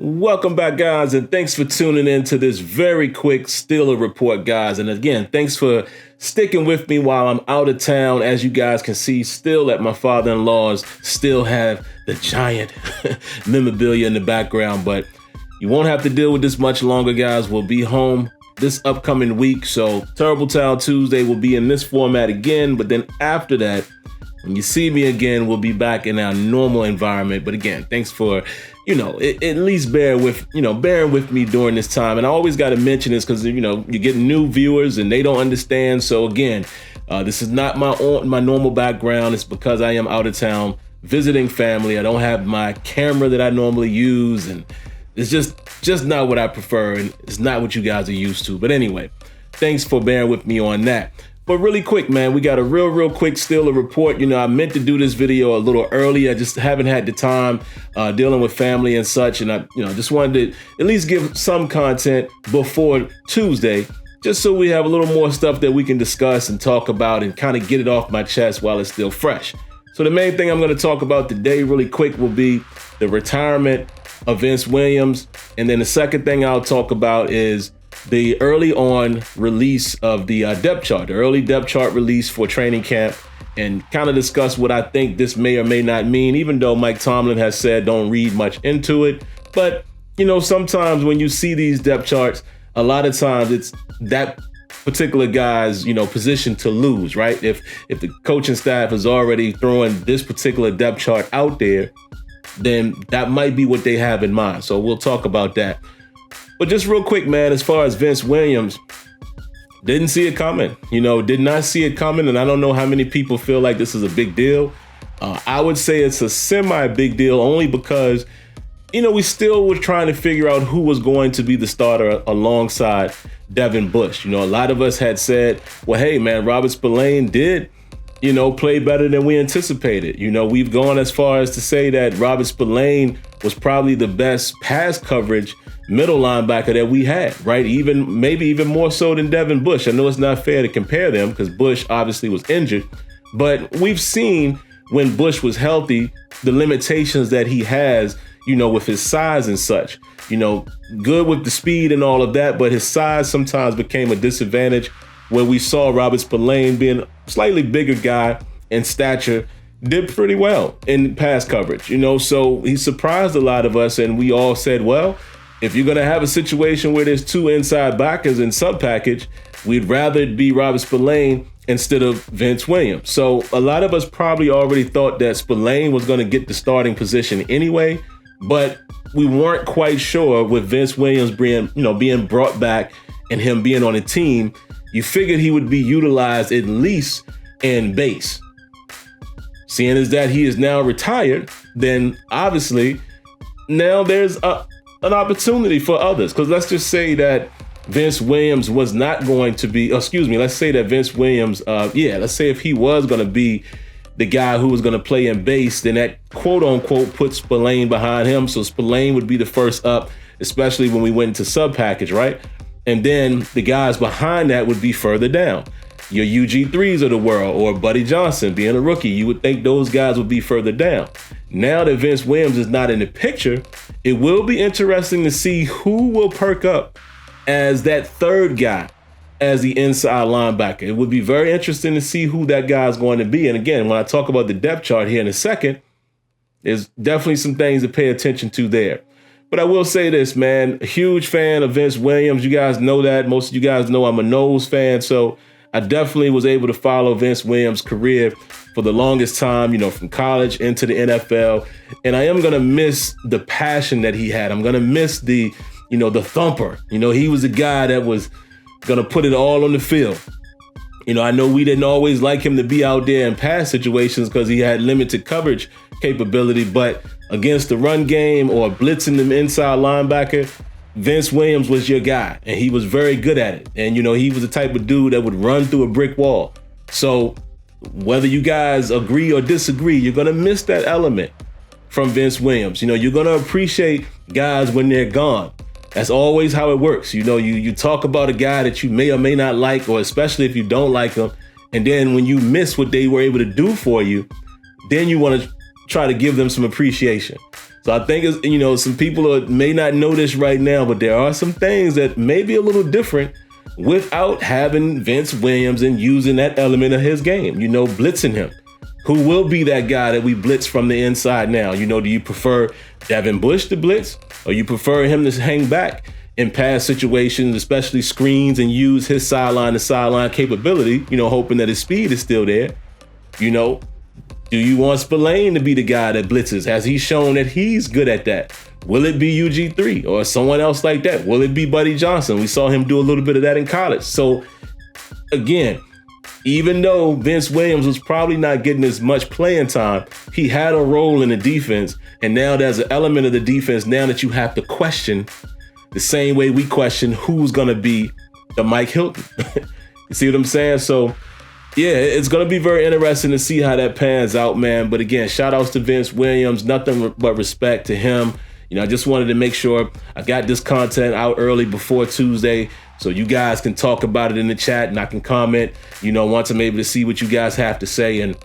Welcome back, guys, and thanks for tuning in to this very quick Steeler report, guys. And again, thanks for sticking with me while I'm out of town. As you guys can see, still at my father-in-law's, still have the giant memorabilia in the background, but you won't have to deal with this much longer, guys. We'll be home this upcoming week, so Terrible Town Tuesday will be in this format again, but then after that, when you see me again, we'll be back in our normal environment. But again, thanks for, at least bearing with me during this time. And I always got to mention this because, you get new viewers and they don't understand. So again, this is not my normal background. It's because I am out of town visiting family. I don't have my camera that I normally use, and it's just not what I prefer, and it's not what you guys are used to. But anyway, thanks for bearing with me on that. But really quick, man, we got a real quick Steeler report. I meant to do this video a little early. I just haven't had the time dealing with family and such. And I, just wanted to at least give some content before Tuesday, just so we have a little more stuff that we can discuss and talk about and kind of get it off my chest while it's still fresh. So the main thing I'm going to talk about today really quick will be the retirement of Vince Williams. And then the second thing I'll talk about is the early on release of the depth chart, the early depth chart release for training camp, and kind of discuss what I think this may or may not mean, even though Mike Tomlin has said don't read much into it. But, sometimes when you see these depth charts, a lot of times it's that particular guy's, position to lose, right? If the coaching staff is already throwing this particular depth chart out there, then that might be what they have in mind. So we'll talk about that. But just real quick, man, as far as Vince Williams, didn't see it coming, did not see it coming. And I don't know how many people feel like this is a big deal. I would say it's a semi-big deal only because, we still were trying to figure out who was going to be the starter alongside Devin Bush. A lot of us had said, well, hey, man, Robert Spillane did, play better than we anticipated. We've gone as far as to say that Robert Spillane was probably the best pass coverage middle linebacker that we had, right? Maybe even more so than Devin Bush. I know it's not fair to compare them because Bush obviously was injured, but we've seen when Bush was healthy, the limitations that he has, with his size and such, good with the speed and all of that, but his size sometimes became a disadvantage where we saw Robert Spillane being a slightly bigger guy in stature, did pretty well in pass coverage, so he surprised a lot of us, and we all said, well, if you're going to have a situation where there's two inside backers in sub package, we'd rather it be Robert Spillane instead of Vince Williams. So a lot of us probably already thought that Spillane was going to get the starting position anyway, but we weren't quite sure with Vince Williams being brought back and him being on a team. You figured he would be utilized at least in base. Seeing as that he is now retired, then obviously now there's an opportunity for others. Because let's just say that Vince Williams was not going to be, let's say that Vince Williams, let's say if he was going to be the guy who was going to play in base, then that quote unquote puts Spillane behind him. So Spillane would be the first up, especially when we went into sub package, right? And then the guys behind that would be further down. Your UG3s of the world, or Buddy Johnson being a rookie, you would think those guys would be further down. Now that Vince Williams is not in the picture, it will be interesting to see who will perk up as that third guy, as the inside linebacker. It would be very interesting to see who that guy is going to be. And again, when I talk about the depth chart here in a second, there's definitely some things to pay attention to there. But I will say this, man, a huge fan of Vince Williams. You guys know that. Most of you guys know I'm a Knowles fan, so I definitely was able to follow Vince Williams' career for the longest time, from college into the NFL. And I am going to miss the passion that he had. I'm going to miss the thumper. He was a guy that was going to put it all on the field. I know we didn't always like him to be out there in pass situations because he had limited coverage capability, but against the run game or blitzing the inside linebacker, Vince Williams was your guy, and he was very good at it. And, he was the type of dude that would run through a brick wall. So whether you guys agree or disagree, you're going to miss that element from Vince Williams. You're going to appreciate guys when they're gone. That's always how it works. You talk about a guy that you may or may not like, or especially if you don't like him. And then when you miss what they were able to do for you, then you want to try to give them some appreciation. So I think it's, some people may not know this right now, but there are some things that may be a little different without having Vince Williams and using that element of his game, blitzing him. Who will be that guy that we blitz from the inside now? Do you prefer Devin Bush to blitz, or you prefer him to hang back in pass situations, especially screens, and use his sideline to sideline capability, hoping that his speed is still there? Do you want Spillane to be the guy that blitzes? Has he shown that he's good at that? Will it be UG3 or someone else like that? Will it be Buddy Johnson? We saw him do a little bit of that in college. So again, even though Vince Williams was probably not getting as much playing time, he had a role in the defense. And now there's an element of the defense now that you have to question the same way we question who's going to be the Mike Hilton. You see what I'm saying? So yeah, it's going to be very interesting to see how that pans out, man. But again, shout outs to Vince Williams, nothing but respect to him. I just wanted to make sure I got this content out early before Tuesday so you guys can talk about it in the chat and I can comment, once I'm able to see what you guys have to say. And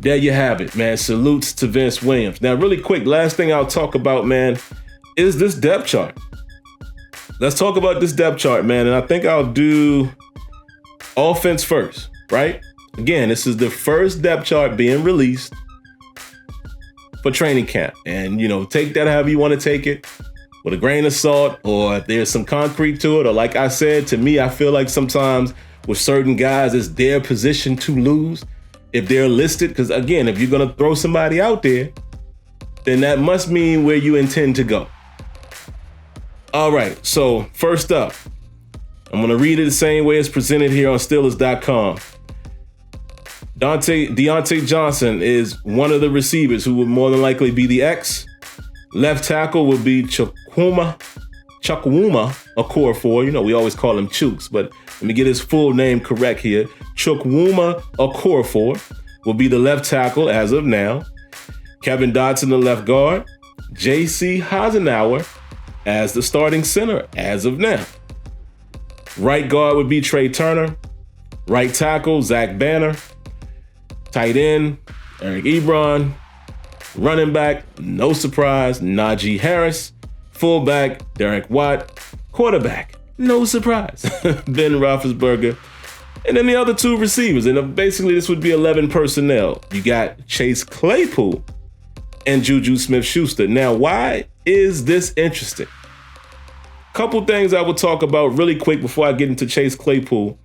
there you have it, man. Salutes to Vince Williams. Now, really quick, last thing I'll talk about, man, is this depth chart. Let's talk about this depth chart, man. And I think I'll do offense first. Right? Again, this is the first depth chart being released for training camp. And, take that however you want to take it, with a grain of salt, or if there's some concrete to it. Or like I said, to me, I feel like sometimes with certain guys, it's their position to lose if they're listed. Because again, if you're going to throw somebody out there, then that must mean where you intend to go. All right. So first up, I'm going to read it the same way it's presented here on Steelers.com. Deontay Johnson is one of the receivers who would more than likely be the X. Left tackle would be Chukwuma Okorafor. We always call him Chooks, but let me get his full name correct here. Chukwuma Okorafor will be the left tackle as of now. Kevin Dotson, the left guard. J.C. Eisenhower as the starting center as of now. Right guard would be Trey Turner. Right tackle, Zach Banner. Tight end, Eric Ebron. Running back, no surprise, Najee Harris. Fullback, Derek Watt. Quarterback, no surprise, Ben Roethlisberger. And then the other two receivers. And basically this would be 11 personnel. You got Chase Claypool and Juju Smith-Schuster. Now, why is this interesting? Couple things I will talk about really quick before I get into Chase Claypool.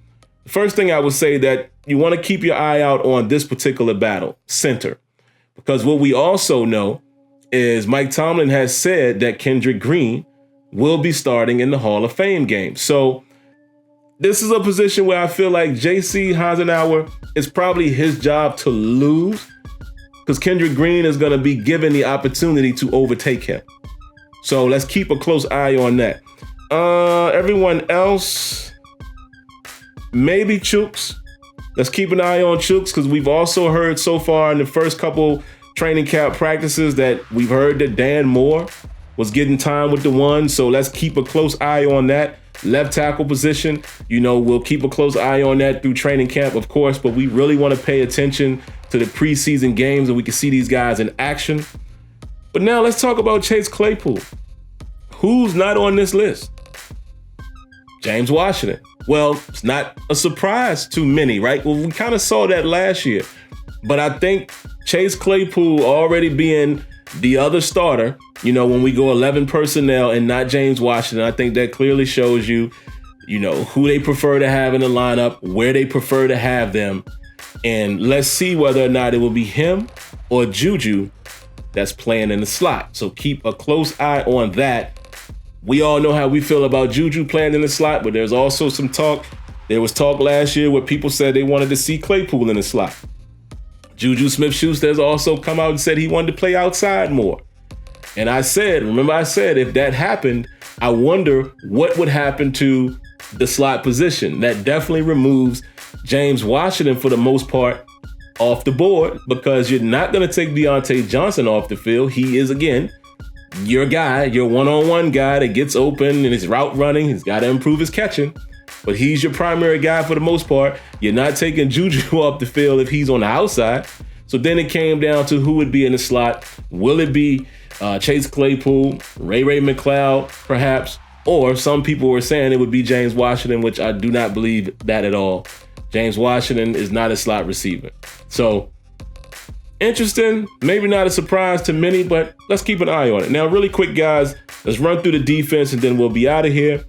The first thing I would say that you want to keep your eye out on this particular battle, center. Because what we also know is Mike Tomlin has said that Kendrick Green will be starting in the Hall of Fame game. So this is a position where I feel like J.C. Eisenhower is probably his job to lose, because Kendrick Green is going to be given the opportunity to overtake him. So let's keep a close eye on that. Everyone else, maybe Chooks. Let's keep an eye on Chooks, because we've also heard so far in the first couple training camp practices that we've heard that Dan Moore was getting time with the one. So let's keep a close eye on that. Left tackle position, we'll keep a close eye on that through training camp, of course, but we really want to pay attention to the preseason games and we can see these guys in action. But now let's talk about Chase Claypool. Who's not on this list? James Washington. Well, it's not a surprise to many, right? Well, we kind of saw that last year. But I think Chase Claypool already being the other starter, when we go 11 personnel and not James Washington, I think that clearly shows you, who they prefer to have in the lineup, where they prefer to have them. And let's see whether or not it will be him or Juju that's playing in the slot. So keep a close eye on that. We all know how we feel about Juju playing in the slot, but there's also some talk. There was talk last year where people said they wanted to see Claypool in the slot. Juju Smith-Schuster has also come out and said he wanted to play outside more. And I said, if that happened, I wonder what would happen to the slot position. That definitely removes James Washington for the most part off the board, because you're not going to take Deontay Johnson off the field. He is, again, your guy, your one-on-one guy that gets open and his route running. He's got to improve his catching, but he's your primary guy for the most part. You're not taking Juju off the field if he's on the outside. So then it came down to who would be in the slot. Will it be Chase Claypool, Ray McLeod, perhaps, or some people were saying it would be James Washington, which I do not believe that at all. James Washington is not a slot receiver. So interesting, maybe not a surprise to many, but let's keep an eye on it. Now, really quick, guys, let's run through the defense and then we'll be out of here.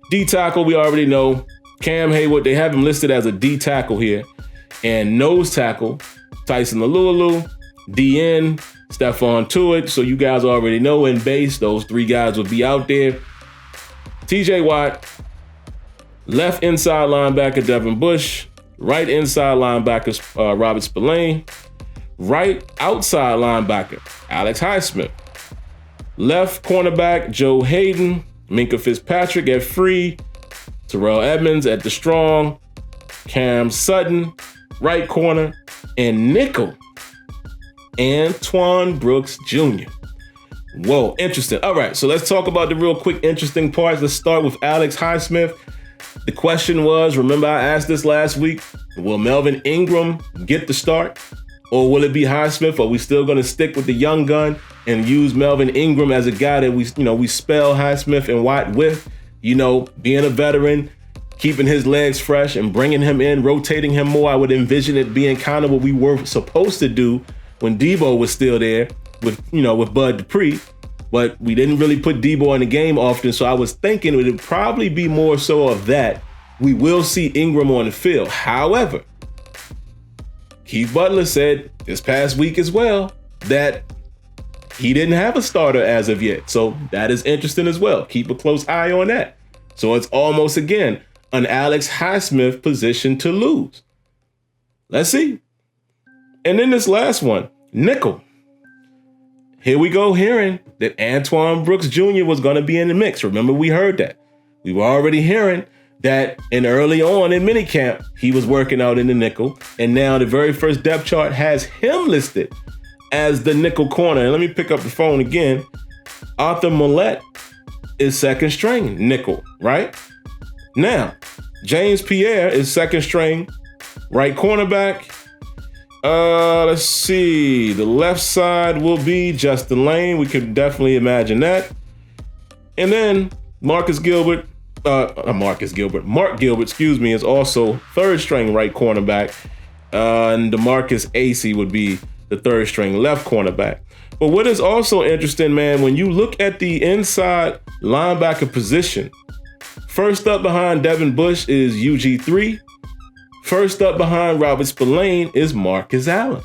D tackle, we already know. Cam Hayward, they have him listed as a D tackle here. And nose tackle, Tyson Alualu. DN, Stephon Tuitt. So you guys already know in base, those three guys will be out there. TJ Watt, left inside linebacker Devin Bush, right inside linebacker Robert Spillane, right outside linebacker Alex Highsmith, left cornerback Joe Hayden, Minka Fitzpatrick at free, Terrell Edmonds at the strong, Cam Sutton, right corner, and nickel, Antoine Brooks Jr. Whoa, interesting. All right, so let's talk about the real quick interesting parts. Let's start with Alex Highsmith. The question was, remember I asked this last week, will Melvin Ingram get the start? Or will it be Highsmith? Or are we still going to stick with the young gun and use Melvin Ingram as a guy that we spell Highsmith and Watt with, being a veteran, keeping his legs fresh and bringing him in, rotating him more. I would envision it being kind of what we were supposed to do when Debo was still there with Bud Dupree, but we didn't really put Debo in the game often. So I was thinking it would probably be more so of that. We will see Ingram on the field. However, Keith Butler said this past week as well that he didn't have a starter as of yet. So that is interesting as well. Keep a close eye on that. So it's almost, again, an Alex Highsmith position to lose. Let's see. And then this last one, nickel. Here we go hearing that Antoine Brooks Jr. was going to be in the mix. Remember, we heard that. We were already hearing that early on in minicamp, he was working out in the nickel. And now the very first depth chart has him listed as the nickel corner. And let me pick up the phone again. Arthur Millette is second string nickel, right? Now, James Pierre is second string right cornerback. Let's see. The left side will be Justin Lane. We could definitely imagine that. And then Mark Gilbert, is also third string right cornerback. And DeMarcus Acey would be the third string left cornerback. But what is also interesting, man, when you look at the inside linebacker position, first up behind Devin Bush is UG3. First up behind Robert Spillane is Marcus Allen.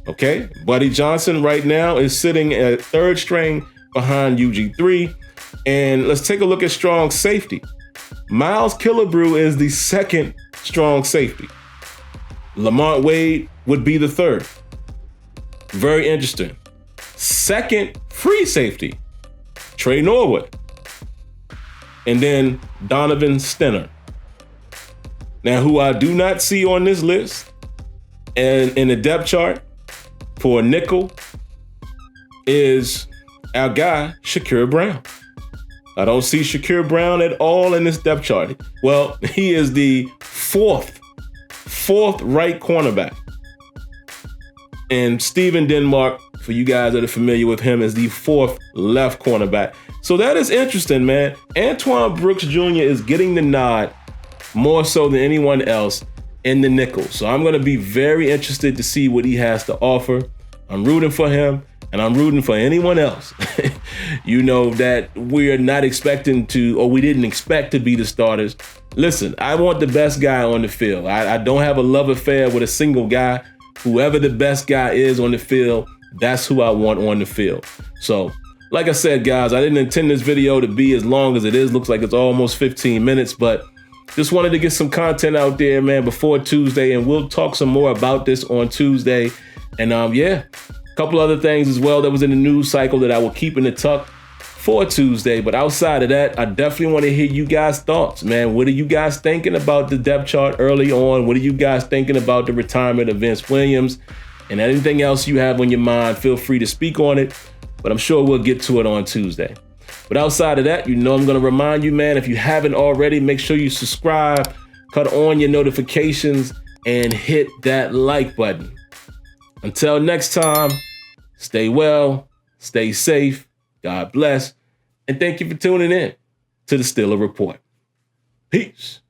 Okay, Buddy Johnson right now is sitting at third string behind UG3. And let's take a look at strong safety. Miles Killebrew is the second strong safety. Lamont Wade would be the third. Very interesting. Second free safety, Trey Norwood. And then Donovan Stenner. Now, who I do not see on this list and in the depth chart for a nickel is our guy, Shakur Brown. I don't see Shakur Brown at all in this depth chart. Well, he is the fourth right cornerback. And Steven Denmark, for you guys that are familiar with him, is the fourth left cornerback. So that is interesting, man. Antoine Brooks Jr. is getting the nod more so than anyone else in the nickel. So I'm going to be very interested to see what he has to offer. I'm rooting for him, and I'm rooting for anyone else. That we're not expecting to, or we didn't expect to be the starters. Listen, I want the best guy on the field. I don't have a love affair with a single guy. Whoever the best guy is on the field, that's who I want on the field. So, like I said, guys, I didn't intend this video to be as long as it is. Looks like it's almost 15 minutes, but just wanted to get some content out there, man, before Tuesday, and we'll talk some more about this on Tuesday. And a couple other things as well that was in the news cycle that I will keep in the tuck for Tuesday. But outside of that, I definitely want to hear you guys' thoughts, man. What are you guys thinking about the depth chart early on? What are you guys thinking about the retirement of Vince Williams? And anything else you have on your mind, feel free to speak on it. But I'm sure we'll get to it on Tuesday. But outside of that, I'm going to remind you, man, if you haven't already, make sure you subscribe, cut on your notifications, and hit that like button. Until next time, stay well, Stay safe. God bless. And thank you for tuning in to the Steeler Report. Peace.